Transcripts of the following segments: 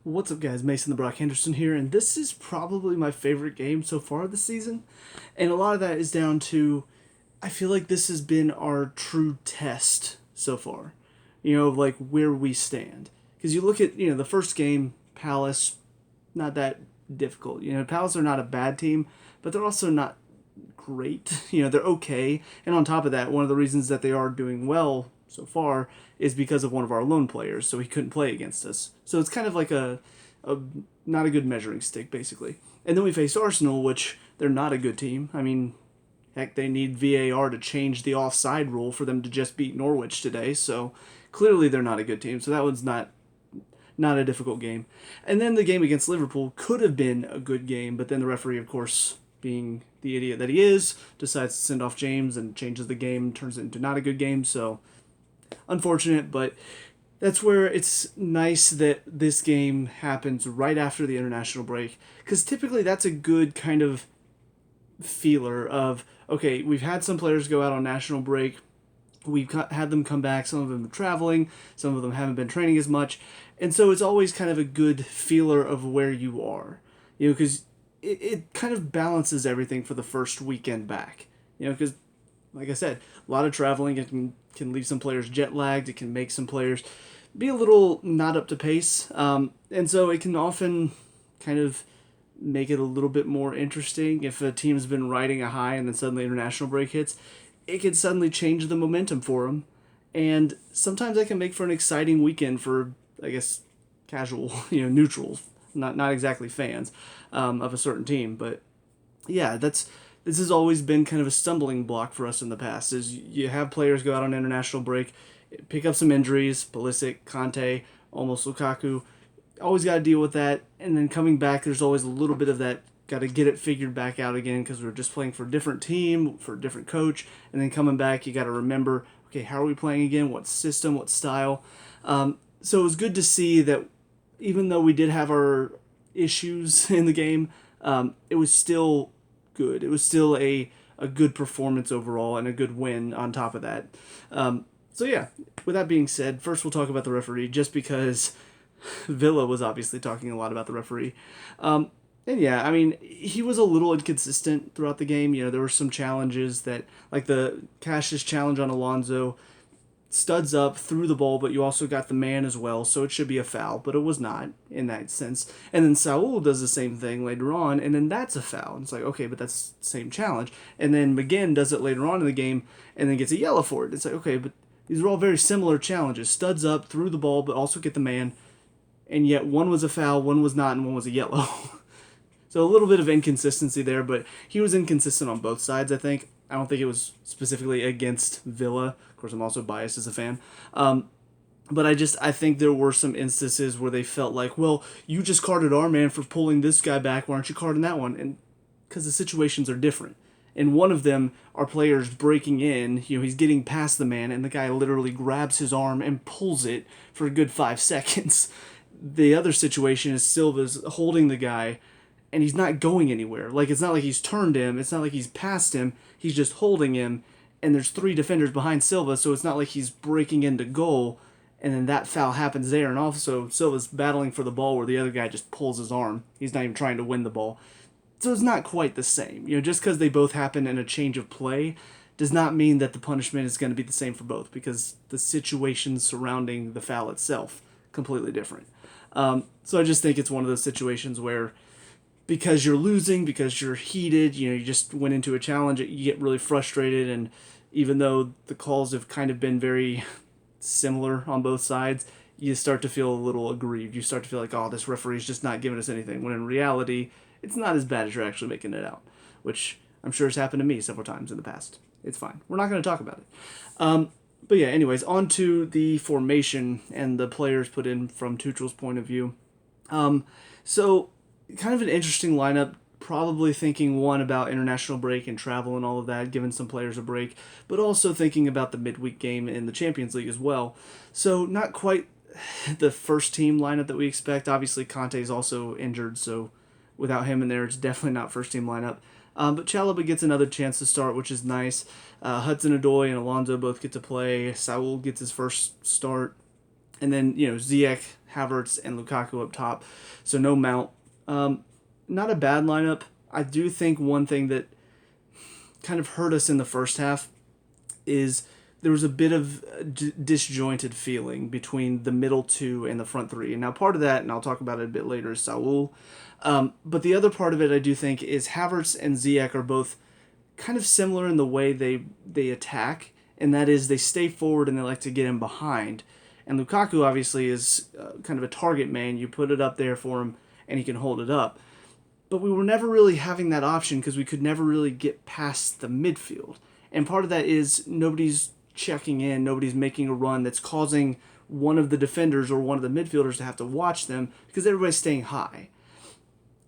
What's up, guys? Mason the Brock Henderson here, and this is probably my favorite game so far this season. And a lot of that is down to I feel like this has been our true test so far, like where we stand. Because you look at, the first game, Palace, not that difficult. Palace are not a bad team, but they're also not great. They're okay. And on top of that, one of the reasons that they are doing well so far is because of one of our lone players, so he couldn't play against us. So it's kind of like a not a good measuring stick, basically. And then we faced Arsenal, which they're not a good team. I mean, heck, they need VAR to change the offside rule for them to just beat Norwich today. So clearly they're not a good team. So that one's not a difficult game. And then the game against Liverpool could have been a good game, but then the referee, of course, being the idiot that he is, decides to send off James and changes the game, turns it into not a good game. So unfortunate, but that's where it's nice that this game happens right after the international break, because typically that's a good kind of feeler of, okay, we've had some players go out on national break, we've had them come back, some of them are traveling, some of them haven't been training as much, and so it's always kind of a good feeler of where you are, because it kind of balances everything for the first weekend back, because like I said, a lot of traveling, it can leave some players jet lagged. It can make some players be a little not up to pace. And so it can often kind of make it a little bit more interesting. If a team's been riding a high and then suddenly international break hits, it can suddenly change the momentum for them. And sometimes that can make for an exciting weekend for, I guess, casual, neutrals, not exactly fans of a certain team. But yeah, this has always been kind of a stumbling block for us in the past. Is you have players go out on international break, pick up some injuries, Pulisic, Conte, almost Lukaku, always got to deal with that, and then coming back, there's always a little bit of that. Got to get it figured back out again because we're just playing for a different team, for a different coach, and then coming back, you got to remember, okay, how are we playing again? What system? What style? So it was good to see that even though we did have our issues in the game, it was still good. It was still a good performance overall and a good win on top of that. So yeah, with that being said, first we'll talk about the referee, just because Villa was obviously talking a lot about the referee. And yeah, I mean, he was a little inconsistent throughout the game. There were some challenges that, like the Cassius challenge on Alonso, studs up through the ball, but you also got the man as well, so it should be a foul, but it was not in that sense. And then Saul does the same thing later on, and then that's a foul. And it's like, okay, but that's the same challenge. And then McGinn does it later on in the game, and then gets a yellow for it. It's like, okay, but these are all very similar challenges. Studs up through the ball, but also get the man, and yet one was a foul, one was not, and one was a yellow. So a little bit of inconsistency there, but he was inconsistent on both sides, I think. I don't think it was specifically against Villa. Of course, I'm also biased as a fan. But I think there were some instances where they felt like, well, you just carded our man for pulling this guy back. Why aren't you carding that one? And because the situations are different. In one of them, our players breaking in, he's getting past the man, and the guy literally grabs his arm and pulls it for a good 5 seconds. The other situation is Silva's holding the guy, and he's not going anywhere. Like, it's not like he's turned him. It's not like he's past him. He's just holding him, and there's 3 defenders behind Silva, so it's not like he's breaking into goal, and then that foul happens there, and also Silva's battling for the ball where the other guy just pulls his arm. He's not even trying to win the ball. So it's not quite the same. Just because they both happen in a change of play does not mean that the punishment is going to be the same for both, because the situations surrounding the foul itself completely different. So I just think it's one of those situations where, because you're losing, because you're heated, you just went into a challenge, you get really frustrated, and even though the calls have kind of been very similar on both sides, you start to feel a little aggrieved. You start to feel like, oh, this referee's just not giving us anything, when in reality, it's not as bad as you're actually making it out, which I'm sure has happened to me several times in the past. It's fine. We're not going to talk about it. But yeah, anyways, on to the formation and the players put in from Tuchel's point of view. So kind of an interesting lineup, probably thinking one about international break and travel and all of that, giving some players a break, but also thinking about the midweek game in the Champions League as well. So not quite the first team lineup that we expect. Obviously, Conte is also injured, so without him in there, it's definitely not first team lineup. But Chalobah gets another chance to start, which is nice. Hudson-Odoi and Alonso both get to play. Saul gets his first start. And then, Ziyech, Havertz, and Lukaku up top. So no Mount. Not a bad lineup. I do think one thing that kind of hurt us in the first half is there was a bit of a disjointed feeling between the middle two and the front three. And now part of that, and I'll talk about it a bit later, is Saul. But the other part of it, I do think, is Havertz and Ziyech are both kind of similar in the way they attack, and that is they stay forward and they like to get in behind. And Lukaku obviously is kind of a target man. You put it up there for him, and he can hold it up. But we were never really having that option because we could never really get past the midfield. And part of that is nobody's checking in, nobody's making a run that's causing one of the defenders or one of the midfielders to have to watch them because everybody's staying high.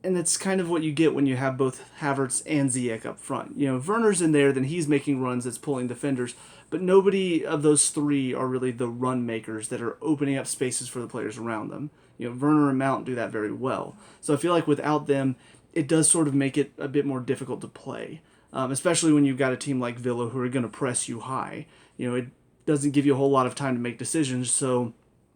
And that's kind of what you get when you have both Havertz and Ziyech up front. If Werner's in there, then he's making runs that's pulling defenders. But nobody of those three are really the run makers that are opening up spaces for the players around them. Werner and Mount do that very well. So I feel like without them, it does sort of make it a bit more difficult to play, especially when you've got a team like Villa who are going to press you high. It doesn't give you a whole lot of time to make decisions, so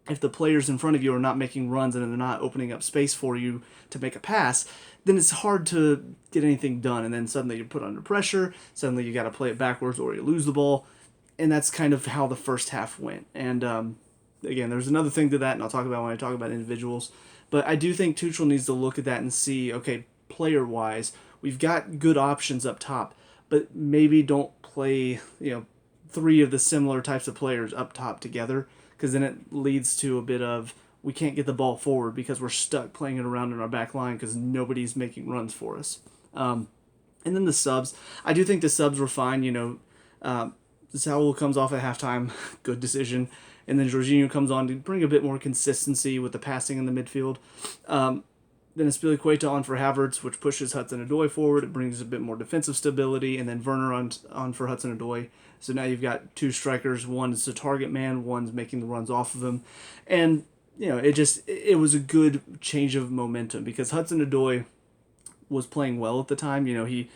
if the players in front of you are not making runs and they're not opening up space for you to make a pass, then it's hard to get anything done, and then suddenly you're put under pressure, suddenly you got to play it backwards or you lose the ball, and that's kind of how the first half went. And again, there's another thing to that, and I'll talk about when I talk about individuals, but I do think Tuchel needs to look at that and see, okay, player-wise, we've got good options up top, but maybe don't play, three of the similar types of players up top together, because then it leads to a bit of we can't get the ball forward because we're stuck playing it around in our back line because nobody's making runs for us. And then the subs. I do think the subs were fine. Saul comes off at halftime, good decision. And then Jorginho comes on to bring a bit more consistency with the passing in the midfield. Then Azpilicueta on for Havertz, which pushes Hudson-Odoi forward. It brings a bit more defensive stability. And then Werner on for Hudson-Odoi. So now you've got two strikers. One's a target man. One's making the runs off of him. And, it was a good change of momentum because Hudson-Odoi was playing well at the time. He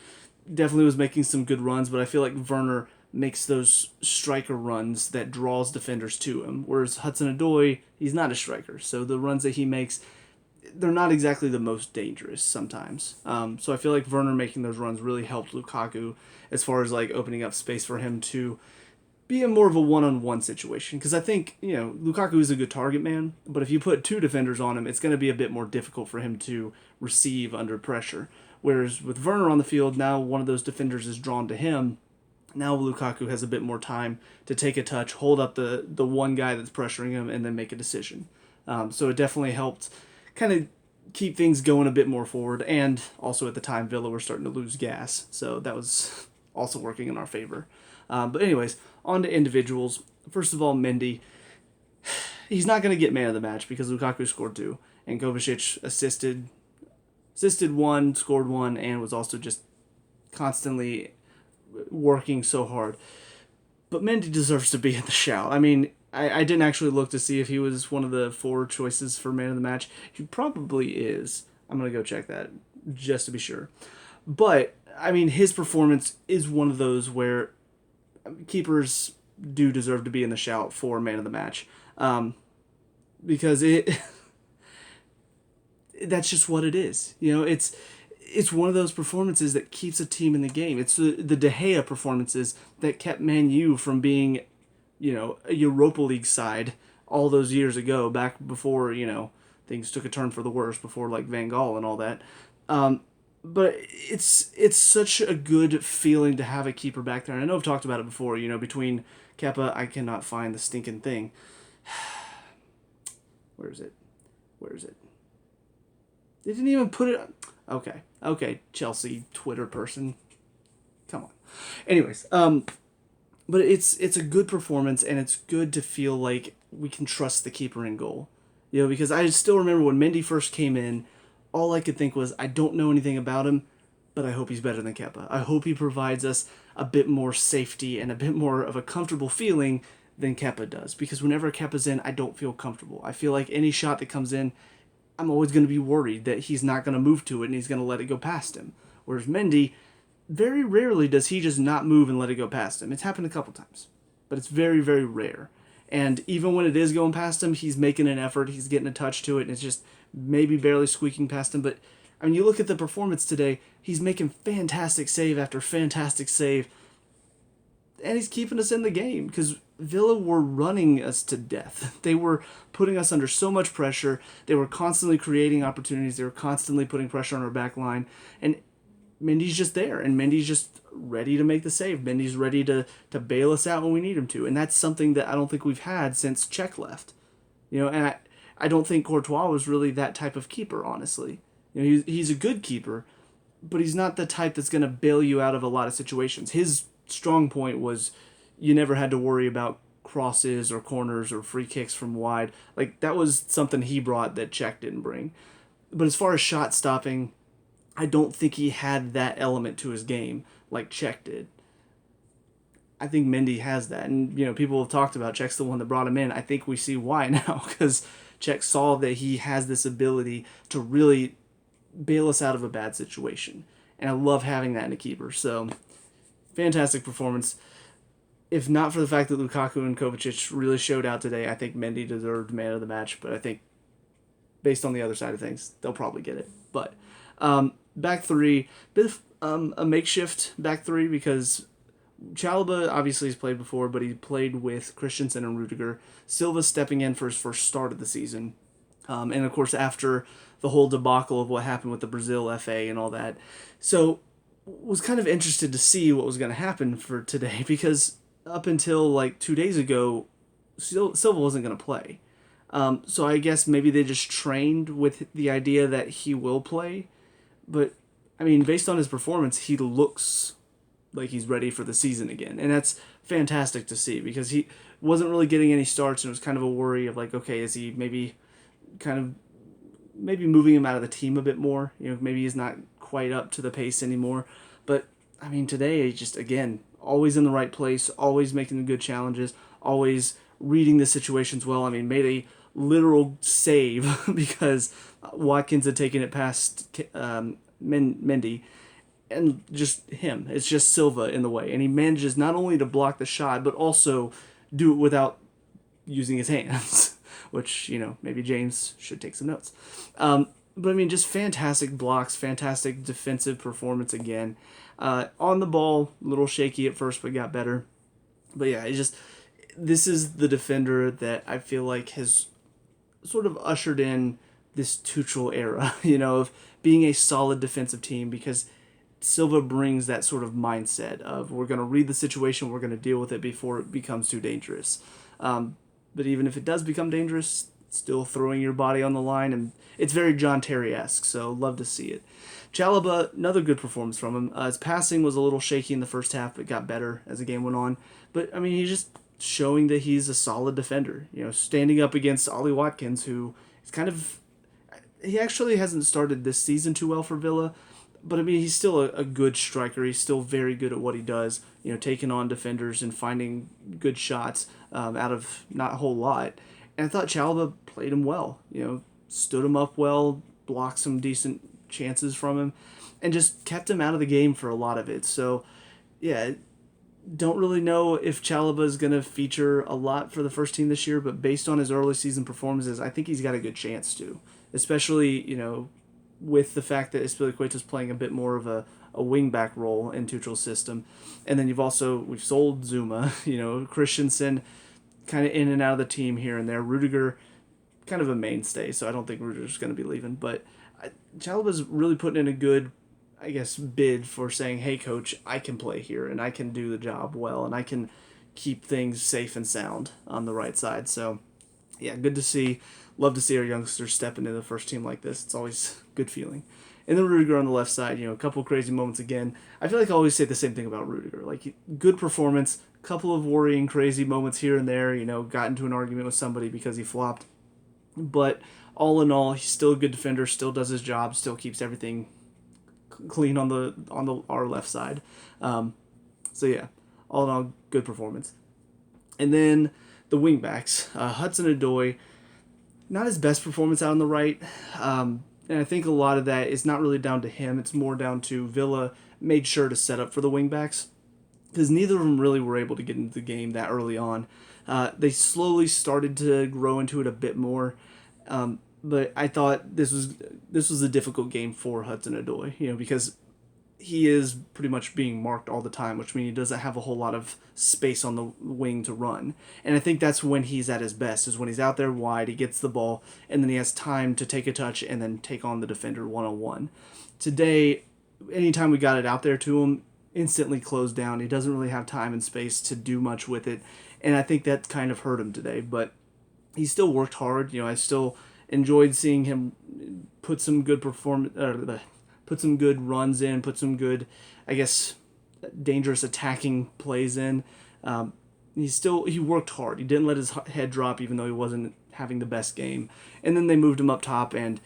definitely was making some good runs, but I feel like Werner makes those striker runs that draws defenders to him. Whereas Hudson-Odoi, he's not a striker. So the runs that he makes, they're not exactly the most dangerous sometimes. So I feel like Werner making those runs really helped Lukaku as far as like opening up space for him to be in more of a one-on-one situation. Because I think, Lukaku is a good target man, but if you put two defenders on him, it's going to be a bit more difficult for him to receive under pressure. Whereas with Werner on the field, now one of those defenders is drawn to him. Now Lukaku has a bit more time to take a touch, hold up the one guy that's pressuring him, and then make a decision. So it definitely helped kind of keep things going a bit more forward. And also at the time, Villa were starting to lose gas. So that was also working in our favor. But anyways, on to individuals. First of all, Mendy. He's not going to get man of the match because Lukaku scored 2. And Kovacic assisted 1, scored 1, and was also just constantly working so hard. But Mendy deserves to be in the shout. I mean, I didn't actually look to see if he was one of the 4 choices for man of the match. He probably is. I'm going to go check that just to be sure. But, I mean, his performance is one of those where keepers do deserve to be in the shout for man of the match. Because that's just what it is. It's one of those performances that keeps a team in the game. It's the De Gea performances that kept Man U from being, a Europa League side all those years ago, back before, things took a turn for the worse, before like Van Gaal and all that. But it's such a good feeling to have a keeper back there. And I know I've talked about it before, between Kepa, I cannot find the stinking thing. Where is it? They didn't even put it. Okay, Chelsea Twitter person. Come on. Anyways, but it's a good performance, and it's good to feel like we can trust the keeper in goal. Because I still remember when Mendy first came in, all I could think was, I don't know anything about him, but I hope he's better than Kepa. I hope he provides us a bit more safety and a bit more of a comfortable feeling than Kepa does. Because whenever Kepa's in, I don't feel comfortable. I feel like any shot that comes in, I'm always going to be worried that he's not going to move to it and he's going to let it go past him. Whereas Mendy, very rarely does he just not move and let it go past him. It's happened a couple times, but it's very, very rare. And even when it is going past him, he's making an effort. He's getting a touch to it, and it's just maybe barely squeaking past him. But I mean, you look at the performance today. He's making fantastic save after fantastic save, and he's keeping us in the game because Villa were running us to death. They were putting us under so much pressure. They were constantly creating opportunities. They were constantly putting pressure on our back line, and Mendy's just there, and Mendy's just ready to make the save. Mendy's ready to bail us out when we need him to, and that's something that I don't think we've had since Czech left. And I don't think Courtois was really that type of keeper, honestly. He's a good keeper, but he's not the type that's going to bail you out of a lot of situations. His strong point was you never had to worry about crosses or corners or free kicks from wide. Like, that was something he brought that Czech didn't bring. But as far as shot stopping, I don't think he had that element to his game like Czech did. I think Mendy has that. And, people have talked about Czech's the one that brought him in. I think we see why now, because Czech saw that he has this ability to really bail us out of a bad situation. And I love having that in a keeper. So, fantastic performance. If not for the fact that Lukaku and Kovacic really showed out today, I think Mendy deserved man of the match. But I think, based on the other side of things, they'll probably get it. But back three, bit of a makeshift back three because Chalobah obviously has played before, but he played with Christensen and Rudiger. Silva stepping in for his first start of the season. And of course, after the whole debacle of what happened with the Brazil FA and all that. So, was kind of interested to see what was going to happen for today because up until like 2 days ago, Silva wasn't going to play. So I guess maybe they just trained with the idea that he will play. But, I mean, based on his performance, he looks like he's ready for the season again. And that's fantastic to see because he wasn't really getting any starts and it was kind of a worry of like, okay, is he maybe moving him out of the team a bit more? Maybe he's not quite up to the pace anymore. But, I mean, today, just, again, always in the right place, always making the good challenges, always reading the situations well. I mean, made a literal save because Watkins had taken it past Mendy, and just him. It's just Silva in the way. And he manages not only to block the shot, but also do it without using his hands, which, maybe James should take some notes. But, I mean, just fantastic blocks, fantastic defensive performance again. On the ball, a little shaky at first, but got better. But, yeah, this is the defender that I feel like has sort of ushered in this Tuchel era, of being a solid defensive team because Silva brings that sort of mindset of we're going to read the situation, we're going to deal with it before it becomes too dangerous. But even if it does become dangerous, still throwing your body on the line, and it's very John Terry-esque, so love to see it. Chalobah, another good performance from him. His passing was a little shaky in the first half, but got better as the game went on. But, I mean, he's just showing that he's a solid defender, standing up against Ollie Watkins, who is he actually hasn't started this season too well for Villa, but I mean, he's still a good striker. He's still very good at what he does, taking on defenders and finding good shots out of not a whole lot. And I thought Chalobah played him well, stood him up well, blocked some decent chances from him, and just kept him out of the game for a lot of it. So, yeah, don't really know if Chalobah is going to feature a lot for the first team this year, but based on his early season performances, I think he's got a good chance to, especially, with the fact that Azpilicueta's playing a bit more of a wing-back role in Tuchel's system. And then we've sold Zuma, Christensen kind of in and out of the team here and there. Rudiger, kind of a mainstay, so I don't think Rudiger's going to be leaving. But Chalobah's really putting in a good, I guess, bid for saying, hey, coach, I can play here, and I can do the job well, and I can keep things safe and sound on the right side. So, yeah, good to see. Love to see our youngsters step into the first team like this. It's always a good feeling. And then Rudiger on the left side, a couple of crazy moments again. I feel like I always say the same thing about Rudiger. Like, good performance, couple of worrying, crazy moments here and there, got into an argument with somebody because he flopped. But all in all, he's still a good defender, still does his job, still keeps everything clean on our left side. So yeah, all in all, good performance. And then the wingbacks, Hudson-Odoi, not his best performance out on the right. And I think a lot of that is not really down to him. It's more down to Villa made sure to set up for the wingbacks because neither of them really were able to get into the game that early on. They slowly started to grow into it a bit more. But I thought this was a difficult game for Hudson-Odoi, because he is pretty much being marked all the time, which means he doesn't have a whole lot of space on the wing to run. And I think that's when he's at his best, is when he's out there wide, he gets the ball, and then he has time to take a touch and then take on the defender one-on-one. Today, anytime we got it out there to him, instantly closed down. He doesn't really have time and space to do much with it, and I think that kind of hurt him today. But he still worked hard. I still enjoyed seeing him put some good put some good runs in, put some good, I guess, dangerous attacking plays in. He worked hard. He didn't let his head drop, even though he wasn't having the best game. And then they moved him up top, and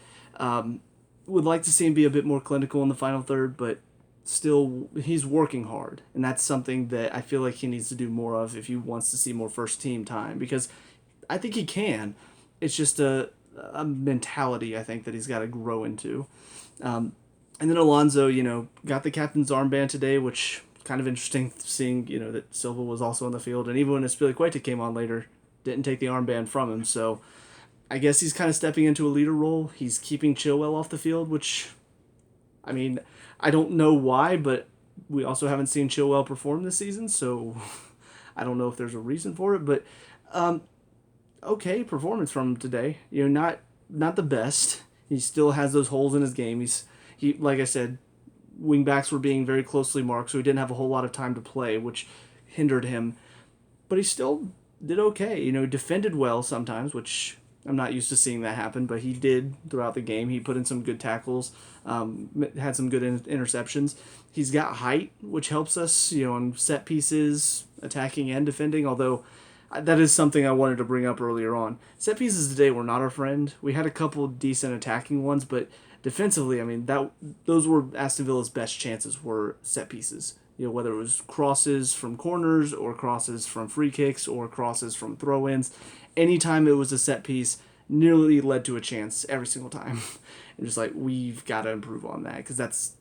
would like to see him be a bit more clinical in the final third, but still, he's working hard, and that's something that I feel like he needs to do more of if he wants to see more first team time, because I think he can. It's just a mentality, I think, that he's got to grow into. And then Alonso, got the captain's armband today, which kind of interesting seeing, that Silva was also on the field. And even when Espilicueta came on later, didn't take the armband from him. So I guess he's kind of stepping into a leader role. He's keeping Chilwell off the field, which, I mean, I don't know why, but we also haven't seen Chilwell perform this season. So I don't know if there's a reason for it. But okay performance from him today. Not the best. He still has those holes in his game. He, like I said, wing backs were being very closely marked, so he didn't have a whole lot of time to play, which hindered him. But he still did okay. Defended well sometimes, which I'm not used to seeing that happen, but he did throughout the game. He put in some good tackles, had some good interceptions. He's got height, which helps us, on set pieces, attacking and defending, although that is something I wanted to bring up earlier on. Set pieces today were not our friend. We had a couple decent attacking ones, but defensively, I mean, those were Aston Villa's best chances were set pieces. Whether it was crosses from corners or crosses from free kicks or crosses from throw-ins, anytime it was a set piece, nearly led to a chance every single time. And just like, we've got to improve on that, because that's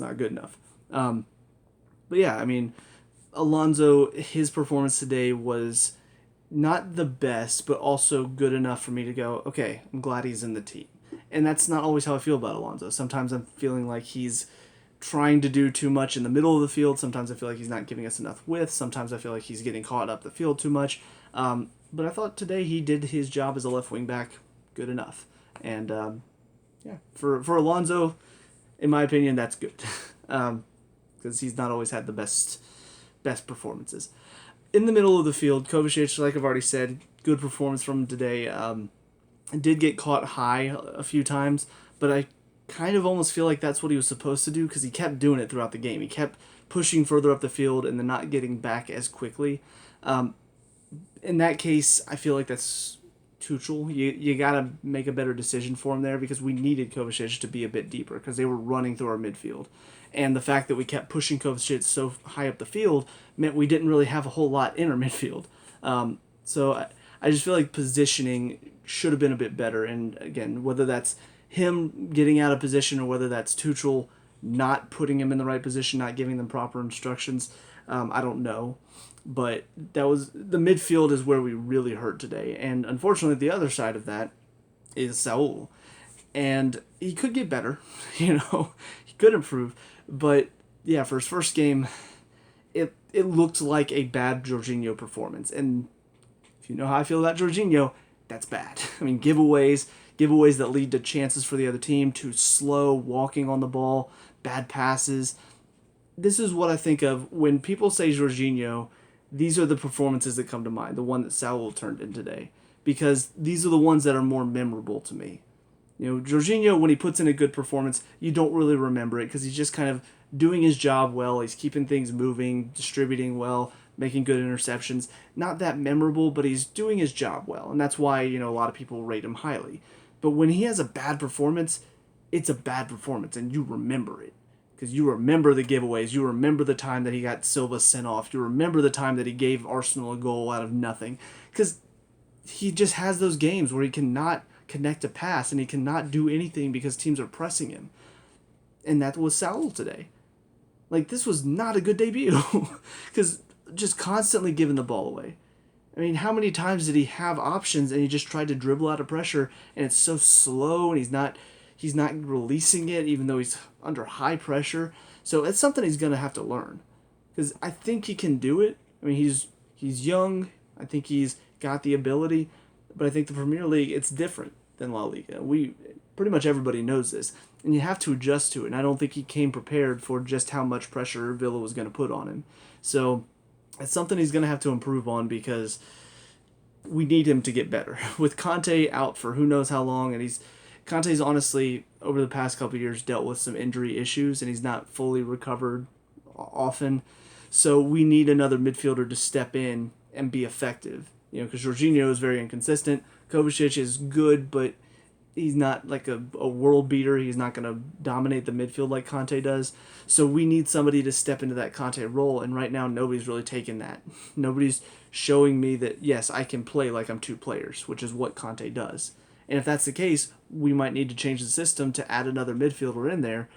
not good enough. But yeah, I mean, Alonso, his performance today was not the best, but also good enough for me to go, okay, I'm glad he's in the team. And that's not always how I feel about Alonso. Sometimes I'm feeling like he's trying to do too much in the middle of the field. Sometimes I feel like he's not giving us enough width. Sometimes I feel like he's getting caught up the field too much. But I thought today he did his job as a left wing back good enough. And yeah, for Alonso, in my opinion, that's good. Because he's not always had the best performances. In the middle of the field, Kovacic, like I've already said, good performance from him today. Did get caught high a few times, but I kind of almost feel like that's what he was supposed to do, because he kept doing it throughout the game. He kept pushing further up the field and then not getting back as quickly. In that case, I feel like that's Tuchel. You got to make a better decision for him there, because we needed Kovacic to be a bit deeper, because they were running through our midfield. And the fact that we kept pushing Kovacic so high up the field meant we didn't really have a whole lot in our midfield. So I just feel like positioning should have been a bit better. And again, whether that's him getting out of position or whether that's Tuchel not putting him in the right position, not giving them proper instructions, I don't know. But the midfield is where we really hurt today. And unfortunately, the other side of that is Saul. And he could get better, he could improve. But yeah, for his first game, it looked like a bad Jorginho performance. And if you know how I feel about Jorginho, that's bad. I mean, giveaways that lead to chances for the other team, too slow walking on the ball, bad passes. This is what I think of when people say Jorginho. These are the performances that come to mind, the one that Saul turned in today, because these are the ones that are more memorable to me. Jorginho, when he puts in a good performance, you don't really remember it, because he's just kind of doing his job well. He's keeping things moving, distributing well, making good interceptions. Not that memorable, but he's doing his job well, and that's why a lot of people rate him highly. But when he has a bad performance, it's a bad performance, and you remember it. Because you remember the giveaways, you remember the time that he got Silva sent off, you remember the time that he gave Arsenal a goal out of nothing. Because he just has those games where he cannot connect a pass, and he cannot do anything because teams are pressing him. And that was Saul today. Like, this was not a good debut. Because just constantly giving the ball away. I mean, how many times did he have options and he just tried to dribble out of pressure and it's so slow and he's not releasing it even though he's under high pressure. So it's something he's gonna have to learn because I think he can do it. I mean, he's young. I think he's got the ability, but I think the Premier League it's different than La Liga. We pretty much everybody knows this, and you have to adjust to it. And I don't think he came prepared for just how much pressure Villa was going to put on him. So it's something he's going to have to improve on because we need him to get better. With Conte out for who knows how long, and Conte's honestly over the past couple of years dealt with some injury issues, and he's not fully recovered often. So we need another midfielder to step in and be effective. Because Jorginho is very inconsistent. Kovacic is good, but he's not like a world beater. He's not going to dominate the midfield like Conte does. So we need somebody to step into that Conte role, and right now nobody's really taking that. Nobody's showing me that, yes, I can play like I'm two players, which is what Conte does. And if that's the case, we might need to change the system to add another midfielder in there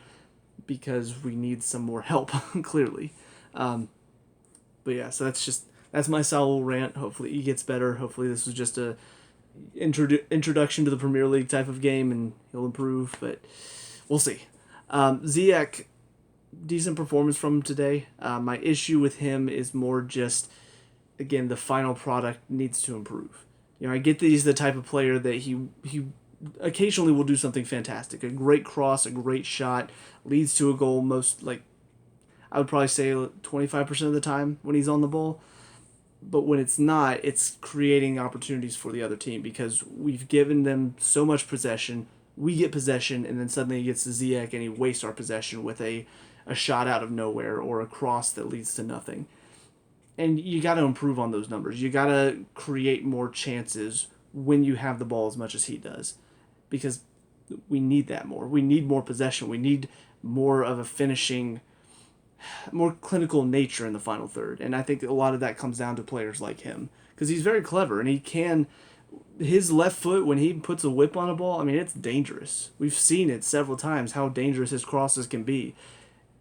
because we need some more help, clearly. But yeah, so that's my Saul rant. Hopefully he gets better. Hopefully this was just a introduction to the Premier League type of game and he'll improve, but we'll see. Ziyech, decent performance from him today. My issue with him is more just, again, the final product needs to improve. I get that he's the type of player that he occasionally will do something fantastic. A great cross, a great shot, leads to a goal I would probably say 25% of the time when he's on the ball. But when it's not, it's creating opportunities for the other team because we've given them so much possession. We get possession, and then suddenly he gets to Ziyech and he wastes our possession with a shot out of nowhere or a cross that leads to nothing. And you got to improve on those numbers. You got to create more chances when you have the ball as much as he does because we need that more. We need more possession. We need more of a finishing, more clinical nature in the final third. And I think a lot of that comes down to players like him because he's very clever and his left foot, when he puts a whip on a ball, I mean, it's dangerous. We've seen it several times how dangerous his crosses can be.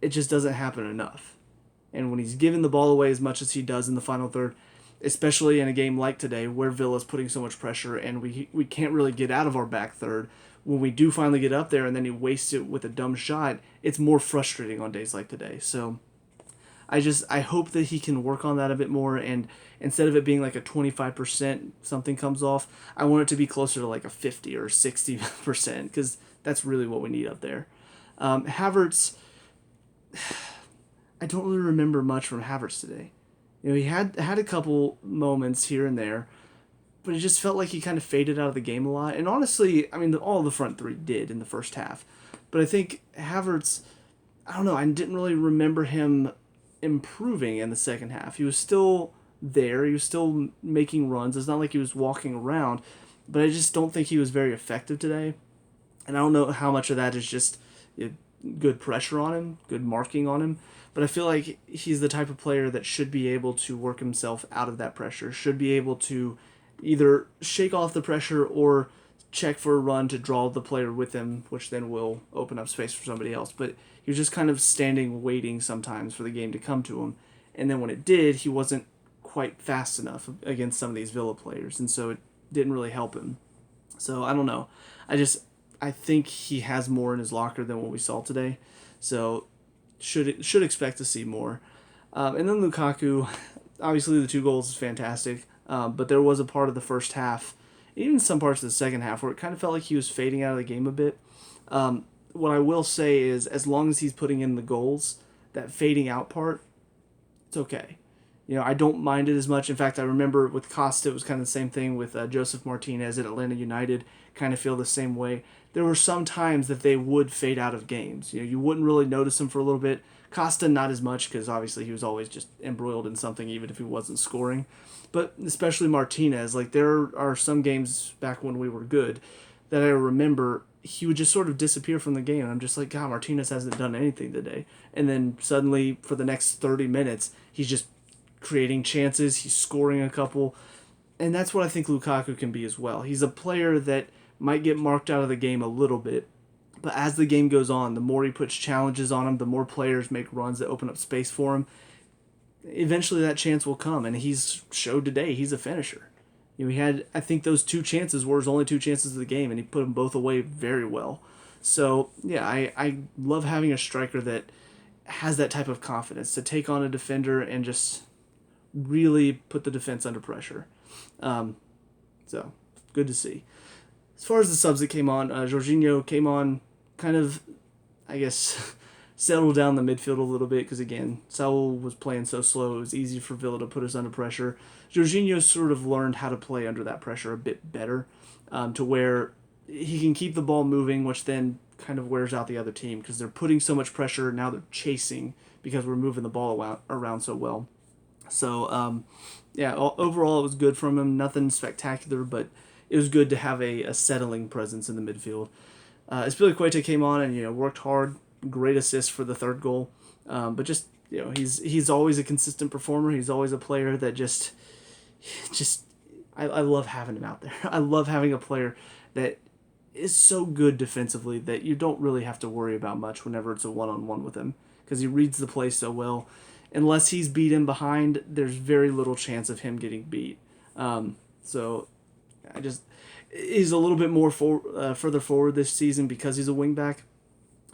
It just doesn't happen enough. And when he's giving the ball away as much as he does in the final third, especially in a game like today where Villa's putting so much pressure and we can't really get out of our back third, when we do finally get up there and then he wastes it with a dumb shot, it's more frustrating on days like today. So I hope that he can work on that a bit more, and instead of it being like a 25% something comes off, I want it to be closer to like a 50 or 60% because that's really what we need up there. Havertz, I don't really remember much from Havertz today. He had a couple moments here and there, but it just felt like he kind of faded out of the game a lot. And honestly, I mean, all the front three did in the first half. But I think Havertz, I don't know, I didn't really remember him improving in the second half. He was still there. He was still making runs. It's not like he was walking around, but I just don't think he was very effective today. And I don't know how much of that is just good pressure on him, good marking on him. But I feel like he's the type of player that should be able to work himself out of that pressure, should be able to either shake off the pressure or check for a run to draw the player with him, which then will open up space for somebody else. But he was just kind of standing, waiting sometimes for the game to come to him. And then when it did, he wasn't quite fast enough against some of these Villa players. And so it didn't really help him. So I don't know. I think he has more in his locker than what we saw today. So should expect to see more. And then Lukaku, obviously the 2 goals is fantastic. But there was a part of the first half, even some parts of the second half, where it kind of felt like he was fading out of the game a bit. What I will say is, as long as he's putting in the goals, that fading out part, it's okay. I don't mind it as much. In fact, I remember with Costa, it was kind of the same thing with Joseph Martinez at Atlanta United, kind of feel the same way. There were some times that they would fade out of games. You wouldn't really notice them for a little bit. Costa, not as much, because obviously he was always just embroiled in something, even if he wasn't scoring. But especially Martinez, there are some games back when we were good that I remember he would just sort of disappear from the game. And I'm just like, God, Martinez hasn't done anything today. And then suddenly, for the next 30 minutes, he's just creating chances. He's scoring a couple. And that's what I think Lukaku can be as well. He's a player that might get marked out of the game a little bit. But as the game goes on, the more he puts challenges on him, the more players make runs that open up space for him. eventually that chance will come, and he's showed today he's a finisher. He had, I think those two chances were his only two chances of the game, and he put them both away very well. So, yeah, I love having a striker that has that type of confidence to take on a defender and just really put the defense under pressure. So, good to see. As far as the subs that came on, Jorginho came on kind of, I guess, settled down the midfield a little bit because, again, Saul was playing so slow. It was easy for Villa to put us under pressure. Jorginho sort of learned how to play under that pressure a bit better, to where he can keep the ball moving, which then kind of wears out the other team because they're putting so much pressure. Now they're chasing because we're moving the ball around so well. So, yeah, overall it was good from him. Nothing spectacular, but it was good to have a settling presence in the midfield. Azpilicueta came on and worked hard. Great assist for the third goal. But just he's always a consistent performer. He's always a player that just I love having him out there. I love having a player that is so good defensively that you don't really have to worry about much whenever it's a one-on-one with him because he reads the play so well. Unless he's beat in behind, there's very little chance of him getting beat. So he's a little bit more further forward this season because he's a wingback,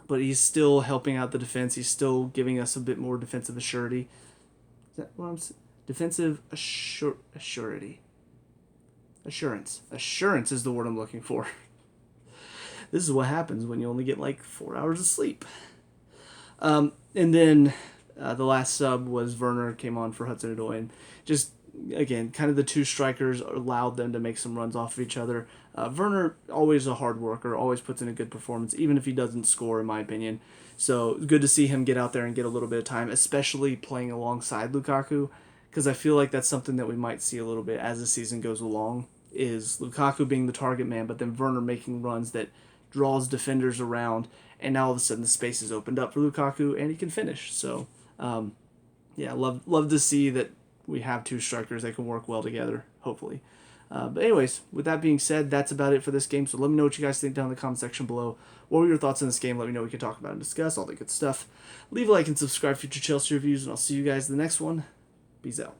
but he's still helping out the defense. He's still giving us a bit more defensive assurity. Is that what I'm saying? Defensive assurity. Assurance is the word I'm looking for. This is what happens when you only get like 4 hours of sleep. And then the last sub was Werner came on for Hudson-Odoi, and just again, kind of the two strikers allowed them to make some runs off of each other. Werner, always a hard worker, always puts in a good performance, even if he doesn't score, in my opinion. So good to see him get out there and get a little bit of time, especially playing alongside Lukaku, because I feel like that's something that we might see a little bit as the season goes along, is Lukaku being the target man, but then Werner making runs that draws defenders around, and now all of a sudden the space is opened up for Lukaku, and he can finish. So, yeah, love to see that we have two strikers that can work well together, hopefully. But anyways, with that being said, that's about it for this game. So let me know what you guys think down in the comment section below. What were your thoughts on this game? Let me know. We can talk about and discuss all the good stuff. Leave a like and subscribe for future Chelsea reviews, and I'll see you guys in the next one. Peace out.